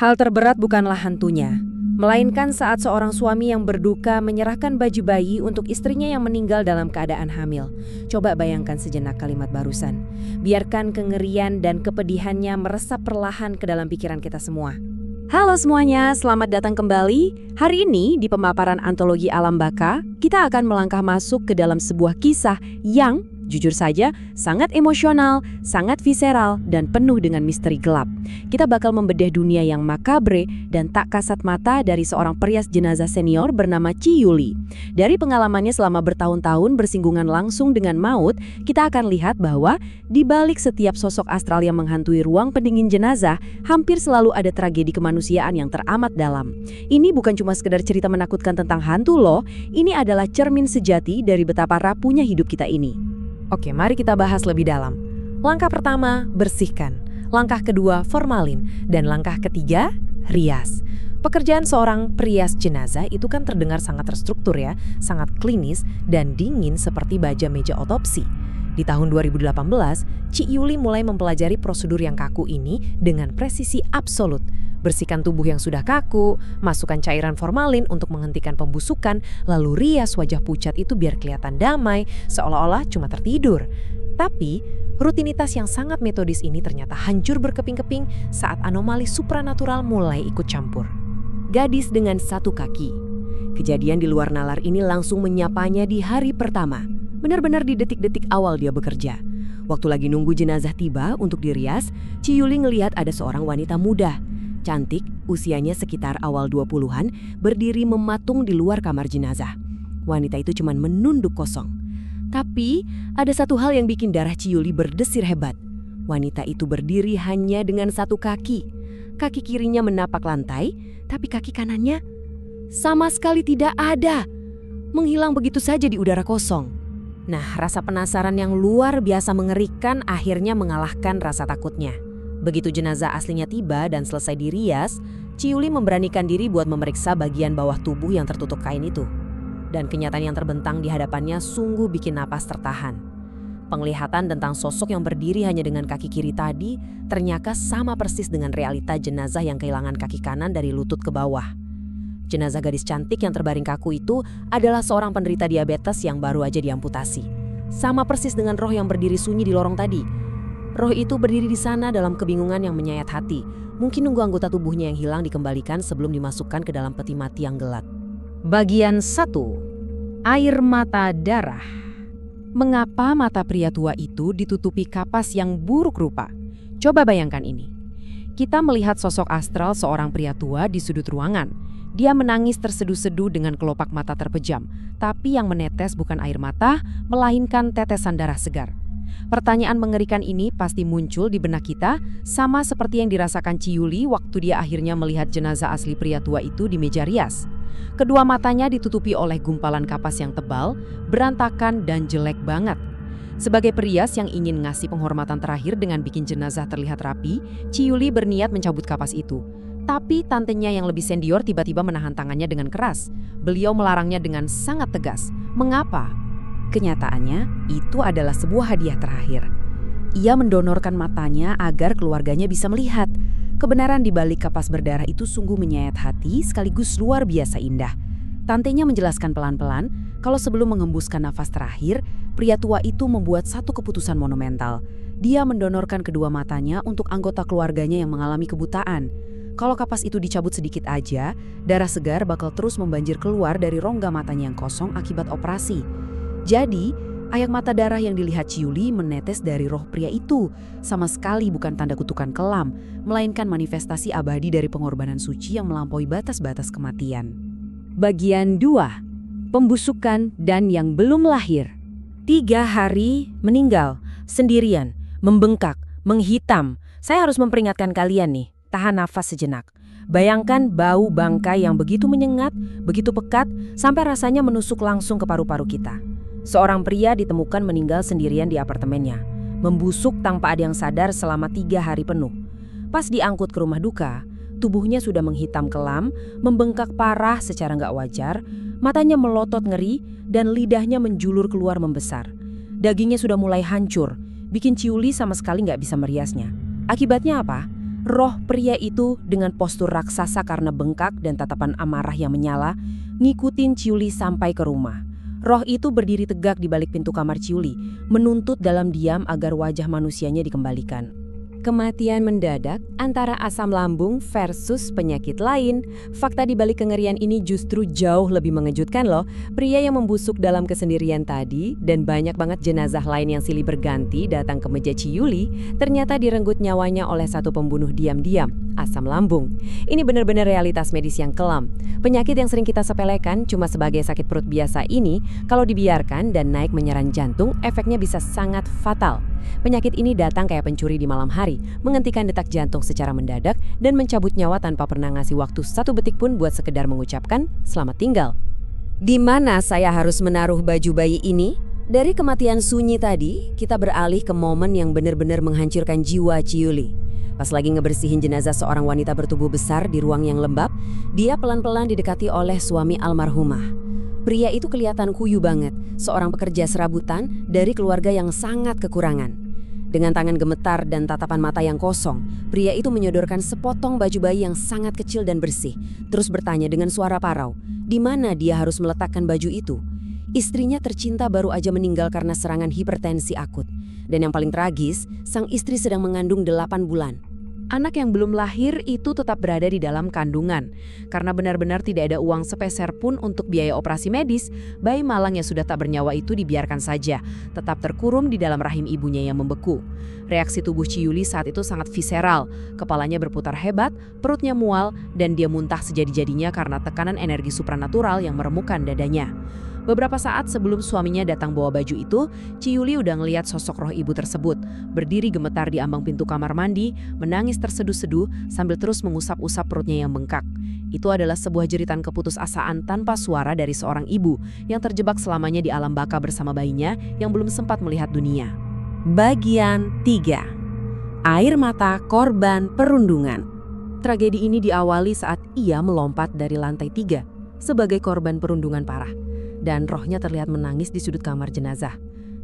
Hal terberat bukanlah hantunya, melainkan saat seorang suami yang berduka menyerahkan baju bayi untuk istrinya yang meninggal dalam keadaan hamil. Coba bayangkan sejenak kalimat barusan. Biarkan kengerian dan kepedihannya meresap perlahan ke dalam pikiran kita semua. Halo semuanya, selamat datang kembali. Hari ini di pemaparan antologi Alam Baka, kita akan melangkah masuk ke dalam sebuah kisah yang, jujur saja, sangat emosional, sangat visceral, dan penuh dengan misteri gelap. Kita bakal membedah dunia yang makabre dan tak kasat mata dari seorang perias jenazah senior bernama Ci Yuli. Dari pengalamannya selama bertahun-tahun bersinggungan langsung dengan maut, kita akan lihat bahwa di balik setiap sosok astral yang menghantui ruang pendingin jenazah, hampir selalu ada tragedi kemanusiaan yang teramat dalam. Ini bukan cuma sekedar cerita menakutkan tentang hantu loh, ini adalah cermin sejati dari betapa rapuhnya hidup kita ini. Oke, mari kita bahas lebih dalam. Langkah pertama, bersihkan. Langkah kedua, formalin. Dan langkah ketiga, rias. Pekerjaan seorang perias jenazah itu kan terdengar sangat terstruktur ya, sangat klinis dan dingin seperti baja meja otopsi. Di tahun 2018, Ci Yuli mulai mempelajari prosedur yang kaku ini dengan presisi absolut. Bersihkan tubuh yang sudah kaku, masukkan cairan formalin untuk menghentikan pembusukan, lalu rias wajah pucat itu biar kelihatan damai, seolah-olah cuma tertidur. Tapi, rutinitas yang sangat metodis ini ternyata hancur berkeping-keping saat anomali supranatural mulai ikut campur. Gadis dengan satu kaki. Kejadian di luar nalar ini langsung menyapanya di hari pertama. Benar-benar di detik-detik awal dia bekerja. Waktu lagi nunggu jenazah tiba untuk dirias, Ci Yuli ngelihat ada seorang wanita muda. Cantik, usianya sekitar awal 20-an, berdiri mematung di luar kamar jenazah. Wanita itu cuma menunduk kosong. Tapi, ada satu hal yang bikin darah Ci Yuli berdesir hebat. Wanita itu berdiri hanya dengan satu kaki. Kaki kirinya menapak lantai, tapi kaki kanannya sama sekali tidak ada. Menghilang begitu saja di udara kosong. Nah, rasa penasaran yang luar biasa mengerikan akhirnya mengalahkan rasa takutnya. Begitu jenazah aslinya tiba dan selesai dirias, Ci Yuli memberanikan diri buat memeriksa bagian bawah tubuh yang tertutup kain itu. Dan kenyataan yang terbentang di hadapannya sungguh bikin napas tertahan. Penglihatan tentang sosok yang berdiri hanya dengan kaki kiri tadi ternyata sama persis dengan realita jenazah yang kehilangan kaki kanan dari lutut ke bawah. Jenazah gadis cantik yang terbaring kaku itu adalah seorang penderita diabetes yang baru aja diamputasi. Sama persis dengan roh yang berdiri sunyi di lorong tadi. Roh itu berdiri di sana dalam kebingungan yang menyayat hati. Mungkin nunggu anggota tubuhnya yang hilang dikembalikan sebelum dimasukkan ke dalam peti mati yang gelap. Bagian 1. Air mata darah. Mengapa mata pria tua itu ditutupi kapas yang buruk rupa? Coba bayangkan ini. Kita melihat sosok astral seorang pria tua di sudut ruangan. Dia menangis terseduh-seduh dengan kelopak mata terpejam. Tapi yang menetes bukan air mata, melainkan tetesan darah segar. Pertanyaan mengerikan ini pasti muncul di benak kita, sama seperti yang dirasakan Ci Yuli waktu dia akhirnya melihat jenazah asli pria tua itu di meja rias. Kedua matanya ditutupi oleh gumpalan kapas yang tebal, berantakan dan jelek banget. Sebagai perias yang ingin ngasih penghormatan terakhir dengan bikin jenazah terlihat rapi, Ci Yuli berniat mencabut kapas itu. Tapi tantenya yang lebih senior tiba-tiba menahan tangannya dengan keras. Beliau melarangnya dengan sangat tegas. Mengapa? Kenyataannya, itu adalah sebuah hadiah terakhir. Ia mendonorkan matanya agar keluarganya bisa melihat. Kebenaran di balik kapas berdarah itu sungguh menyayat hati sekaligus luar biasa indah. Tantenya menjelaskan pelan-pelan kalau sebelum mengembuskan nafas terakhir, pria tua itu membuat satu keputusan monumental. Dia mendonorkan kedua matanya untuk anggota keluarganya yang mengalami kebutaan. Kalau kapas itu dicabut sedikit aja, darah segar bakal terus membanjir keluar dari rongga matanya yang kosong akibat operasi. Jadi, air mata darah yang dilihat Ci Yuli menetes dari roh pria itu. Sama sekali bukan tanda kutukan kelam, melainkan manifestasi abadi dari pengorbanan suci yang melampaui batas-batas kematian. Bagian 2. Pembusukan dan yang belum lahir. 3 hari meninggal, sendirian, membengkak, menghitam. Saya harus memperingatkan kalian nih, tahan nafas sejenak. Bayangkan bau bangkai yang begitu menyengat, begitu pekat, sampai rasanya menusuk langsung ke paru-paru kita. Seorang pria ditemukan meninggal sendirian di apartemennya, membusuk tanpa ada yang sadar selama 3 hari penuh. Pas diangkut ke rumah duka, tubuhnya sudah menghitam kelam, membengkak parah secara nggak wajar, matanya melotot ngeri, dan lidahnya menjulur keluar membesar. Dagingnya sudah mulai hancur, bikin Ci Yuli sama sekali nggak bisa meriasnya. Akibatnya apa? Roh pria itu dengan postur raksasa karena bengkak dan tatapan amarah yang menyala, ngikutin Ciuli sampai ke rumah. Roh itu berdiri tegak di balik pintu kamar Ciuli, menuntut dalam diam agar wajah manusianya dikembalikan. Kematian mendadak antara asam lambung versus penyakit lain. Fakta di balik kengerian ini justru jauh lebih mengejutkan loh. Pria yang membusuk dalam kesendirian tadi dan banyak banget jenazah lain yang silih berganti datang ke meja Ciuli ternyata direnggut nyawanya oleh satu pembunuh diam-diam, asam lambung. Ini benar-benar realitas medis yang kelam. Penyakit yang sering kita sepelekan cuma sebagai sakit perut biasa ini, kalau dibiarkan dan naik menyerang jantung, efeknya bisa sangat fatal. Penyakit ini datang kayak pencuri di malam hari, menghentikan detak jantung secara mendadak dan mencabut nyawa tanpa pernah ngasih waktu satu detik pun buat sekedar mengucapkan selamat tinggal. Di mana saya harus menaruh baju bayi ini? Dari kematian sunyi tadi, kita beralih ke momen yang benar-benar menghancurkan jiwa Ciuli. Pas lagi ngebersihin jenazah seorang wanita bertubuh besar di ruang yang lembab, dia pelan-pelan didekati oleh suami almarhumah. Pria itu kelihatan kuyu banget, seorang pekerja serabutan dari keluarga yang sangat kekurangan. Dengan tangan gemetar dan tatapan mata yang kosong, pria itu menyodorkan sepotong baju bayi yang sangat kecil dan bersih, terus bertanya dengan suara parau, di mana dia harus meletakkan baju itu. Istrinya tercinta baru aja meninggal karena serangan hipertensi akut. Dan yang paling tragis, sang istri sedang mengandung 8 bulan. Anak yang belum lahir itu tetap berada di dalam kandungan. Karena benar-benar tidak ada uang sepeser pun untuk biaya operasi medis, bayi malang yang sudah tak bernyawa itu dibiarkan saja, tetap terkurung di dalam rahim ibunya yang membeku. Reaksi tubuh Ciuli saat itu sangat visceral, kepalanya berputar hebat, perutnya mual, dan dia muntah sejadi-jadinya karena tekanan energi supranatural yang meremukkan dadanya. Beberapa saat sebelum suaminya datang bawa baju itu, Ciuli udah ngeliat sosok roh ibu tersebut, berdiri gemetar di ambang pintu kamar mandi, menangis terseduh-seduh sambil terus mengusap-usap perutnya yang bengkak. Itu adalah sebuah jeritan keputusasaan tanpa suara dari seorang ibu yang terjebak selamanya di alam baka bersama bayinya yang belum sempat melihat dunia. Bagian 3. Air mata korban perundungan. Tragedi ini diawali saat ia melompat dari lantai 3 sebagai korban perundungan parah. Dan rohnya terlihat menangis di sudut kamar jenazah.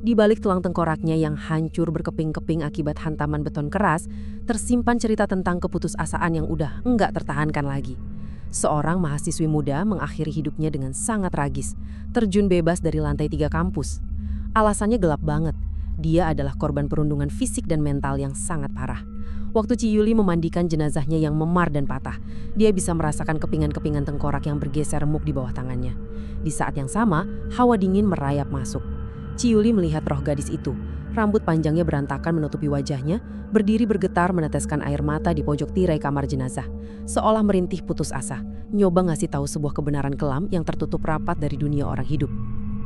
Di balik tulang tengkoraknya yang hancur berkeping-keping akibat hantaman beton keras, tersimpan cerita tentang keputusasaan yang udah enggak tertahankan lagi. Seorang mahasiswi muda mengakhiri hidupnya dengan sangat tragis, terjun bebas dari lantai 3 kampus. Alasannya gelap banget, dia adalah korban perundungan fisik dan mental yang sangat parah. Waktu Ciuli memandikan jenazahnya yang memar dan patah, dia bisa merasakan kepingan-kepingan tengkorak yang bergeser remuk di bawah tangannya. Di saat yang sama, hawa dingin merayap masuk. Ciuli melihat roh gadis itu. Rambut panjangnya berantakan menutupi wajahnya, berdiri bergetar meneteskan air mata di pojok tirai kamar jenazah. Seolah merintih putus asa, nyoba ngasih tahu sebuah kebenaran kelam yang tertutup rapat dari dunia orang hidup.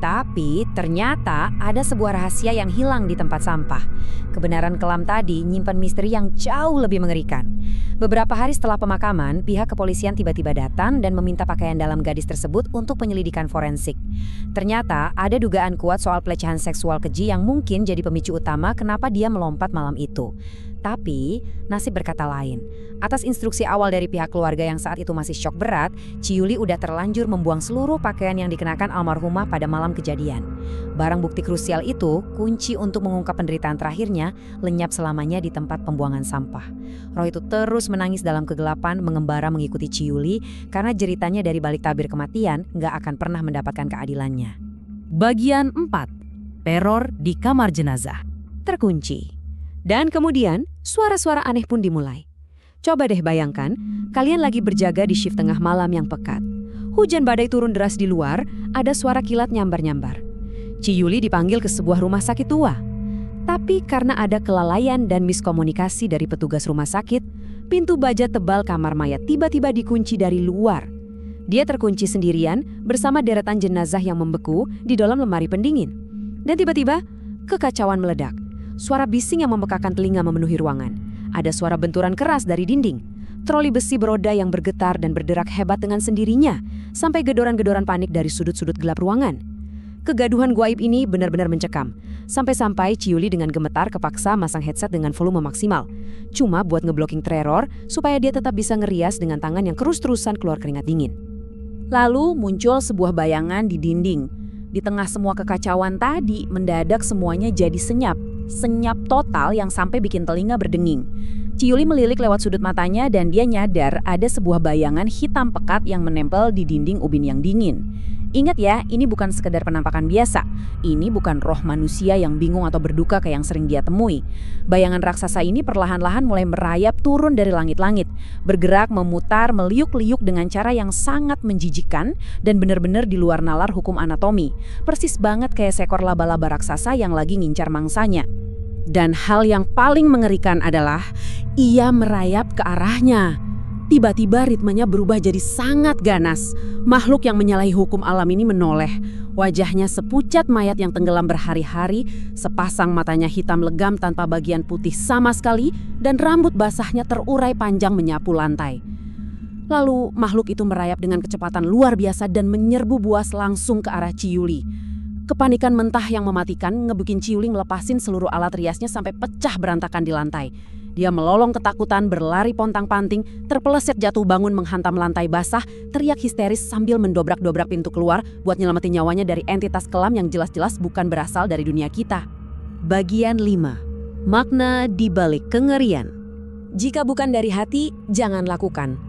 Tapi ternyata ada sebuah rahasia yang hilang di tempat sampah. Kebenaran kelam tadi nyimpan misteri yang jauh lebih mengerikan. Beberapa hari setelah pemakaman, pihak kepolisian tiba-tiba datang dan meminta pakaian dalam gadis tersebut untuk penyelidikan forensik. Ternyata ada dugaan kuat soal pelecehan seksual keji yang mungkin jadi pemicu utama kenapa dia melompat malam itu. Tapi, nasib berkata lain. Atas instruksi awal dari pihak keluarga yang saat itu masih syok berat, Ciuli udah terlanjur membuang seluruh pakaian yang dikenakan almarhumah pada malam kejadian. Barang bukti krusial itu, kunci untuk mengungkap penderitaan terakhirnya, lenyap selamanya di tempat pembuangan sampah. Roh itu terus menangis dalam kegelapan, mengembara mengikuti Ciuli, karena jeritanya dari balik tabir kematian nggak akan pernah mendapatkan keadilannya. Bagian 4. Teror di kamar jenazah. Terkunci. Dan kemudian, suara-suara aneh pun dimulai. Coba deh bayangkan, kalian lagi berjaga di shift tengah malam yang pekat. Hujan badai turun deras di luar, ada suara kilat nyambar-nyambar. Ciuli dipanggil ke sebuah rumah sakit tua. Tapi karena ada kelalaian dan miskomunikasi dari petugas rumah sakit, pintu baja tebal kamar mayat tiba-tiba dikunci dari luar. Dia terkunci sendirian bersama deretan jenazah yang membeku di dalam lemari pendingin. Dan tiba-tiba, kekacauan meledak. Suara bising yang membekakan telinga memenuhi ruangan. Ada suara benturan keras dari dinding. Troli besi beroda yang bergetar dan berderak hebat dengan sendirinya, sampai gedoran-gedoran panik dari sudut-sudut gelap ruangan. Kegaduhan gaib ini benar-benar mencekam. Sampai-sampai Ciuli dengan gemetar kepaksa masang headset dengan volume maksimal. Cuma buat ngeblocking teror, supaya dia tetap bisa ngerias dengan tangan yang terus-terusan keluar keringat dingin. Lalu muncul sebuah bayangan di dinding. Di tengah semua kekacauan tadi, mendadak semuanya jadi senyap. Senyap total yang sampai bikin telinga berdenging. Ciyuli melilik lewat sudut matanya dan dia nyadar ada sebuah bayangan hitam pekat yang menempel di dinding ubin yang dingin. Ingat ya, ini bukan sekedar penampakan biasa. Ini bukan roh manusia yang bingung atau berduka kayak yang sering dia temui. Bayangan raksasa ini perlahan-lahan mulai merayap turun dari langit-langit, bergerak, memutar, meliuk-liuk dengan cara yang sangat menjijikkan dan benar-benar di luar nalar hukum anatomi. Persis banget kayak seekor laba-laba raksasa yang lagi ngincar mangsanya. Dan hal yang paling mengerikan adalah ia merayap ke arahnya. Tiba-tiba ritmenya berubah jadi sangat ganas. Makhluk yang menyalahi hukum alam ini menoleh. Wajahnya sepucat mayat yang tenggelam berhari-hari, sepasang matanya hitam legam tanpa bagian putih sama sekali, dan rambut basahnya terurai panjang menyapu lantai. Lalu makhluk itu merayap dengan kecepatan luar biasa dan menyerbu buas langsung ke arah Ciyuli. Kepanikan mentah yang mematikan ngebikin Ciyuli ngelepasin seluruh alat riasnya sampai pecah berantakan di lantai. Dia melolong ketakutan, berlari pontang-panting, terpeleset jatuh bangun menghantam lantai basah, teriak histeris sambil mendobrak-dobrak pintu keluar buat nyelamatin nyawanya dari entitas kelam yang jelas-jelas bukan berasal dari dunia kita. Bagian 5. Makna di balik kengerian. Jika bukan dari hati, jangan lakukan.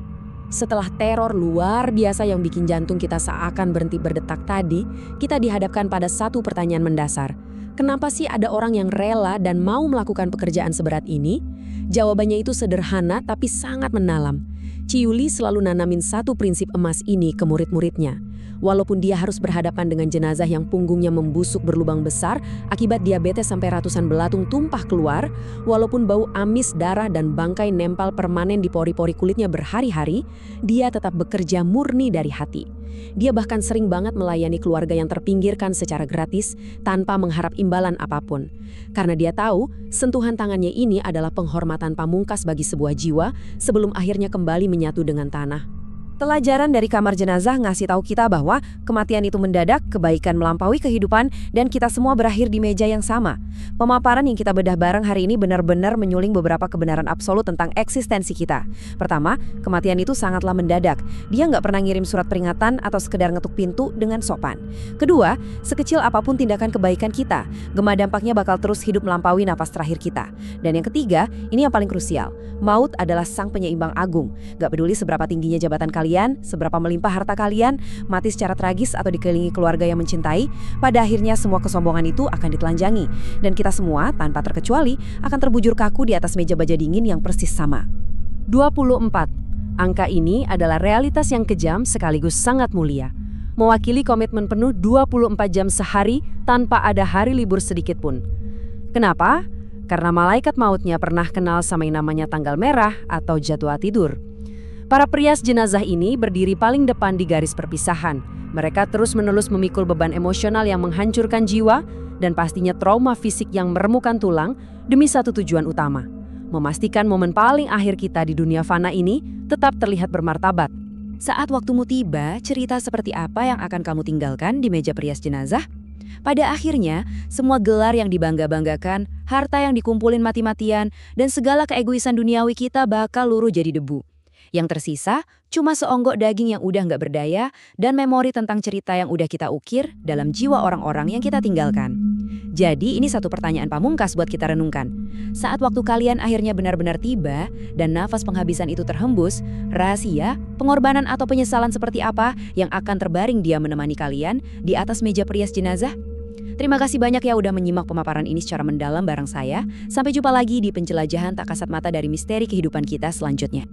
Setelah teror luar biasa yang bikin jantung kita seakan berhenti berdetak tadi, kita dihadapkan pada satu pertanyaan mendasar. Kenapa sih ada orang yang rela dan mau melakukan pekerjaan seberat ini? Jawabannya itu sederhana tapi sangat mendalam. Ciyuli selalu nanamin satu prinsip emas ini ke murid-muridnya. Walaupun dia harus berhadapan dengan jenazah yang punggungnya membusuk berlubang besar akibat diabetes sampai ratusan belatung tumpah keluar, walaupun bau amis, darah, dan bangkai nempel permanen di pori-pori kulitnya berhari-hari, dia tetap bekerja murni dari hati. Dia bahkan sering banget melayani keluarga yang terpinggirkan secara gratis tanpa mengharap imbalan apapun. Karena dia tahu, sentuhan tangannya ini adalah penghormatan pamungkas bagi sebuah jiwa sebelum akhirnya kembali menyatu dengan tanah. Pelajaran dari kamar jenazah ngasih tahu kita bahwa kematian itu mendadak, kebaikan melampaui kehidupan, dan kita semua berakhir di meja yang sama. Pemaparan yang kita bedah bareng hari ini benar-benar menyuling beberapa kebenaran absolut tentang eksistensi kita. Pertama, kematian itu sangatlah mendadak. Dia nggak pernah ngirim surat peringatan atau sekedar ngetuk pintu dengan sopan. Kedua, sekecil apapun tindakan kebaikan kita, gema dampaknya bakal terus hidup melampaui napas terakhir kita. Dan yang ketiga, ini yang paling krusial. Maut adalah sang penyeimbang agung. Gak peduli seberapa tingginya jabatan kalian, seberapa melimpah harta kalian, mati secara tragis atau dikelilingi keluarga yang mencintai, pada akhirnya semua kesombongan itu akan ditelanjangi. Dan kita semua, tanpa terkecuali, akan terbujur kaku di atas meja baja dingin yang persis sama. 24. Angka ini adalah realitas yang kejam sekaligus sangat mulia. Mewakili komitmen penuh 24 jam sehari tanpa ada hari libur sedikit pun. Kenapa? Karena malaikat mautnya pernah kenal sama yang namanya tanggal merah atau jadwal tidur. Para perias jenazah ini berdiri paling depan di garis perpisahan. Mereka terus-menerus memikul beban emosional yang menghancurkan jiwa dan pastinya trauma fisik yang meremukan tulang demi satu tujuan utama. Memastikan momen paling akhir kita di dunia fana ini tetap terlihat bermartabat. Saat waktumu tiba, cerita seperti apa yang akan kamu tinggalkan di meja perias jenazah? Pada akhirnya, semua gelar yang dibangga-banggakan, harta yang dikumpulin mati-matian, dan segala keegoisan duniawi kita bakal luruh jadi debu. Yang tersisa, cuma seonggok daging yang udah nggak berdaya, dan memori tentang cerita yang udah kita ukir dalam jiwa orang-orang yang kita tinggalkan. Jadi ini satu pertanyaan pamungkas buat kita renungkan. Saat waktu kalian akhirnya benar-benar tiba, dan nafas penghabisan itu terhembus, rahasia, pengorbanan atau penyesalan seperti apa yang akan terbaring dia menemani kalian di atas meja perias jenazah? Terima kasih banyak ya udah menyimak pemaparan ini secara mendalam bareng saya. Sampai jumpa lagi di penjelajahan tak kasat mata dari misteri kehidupan kita selanjutnya.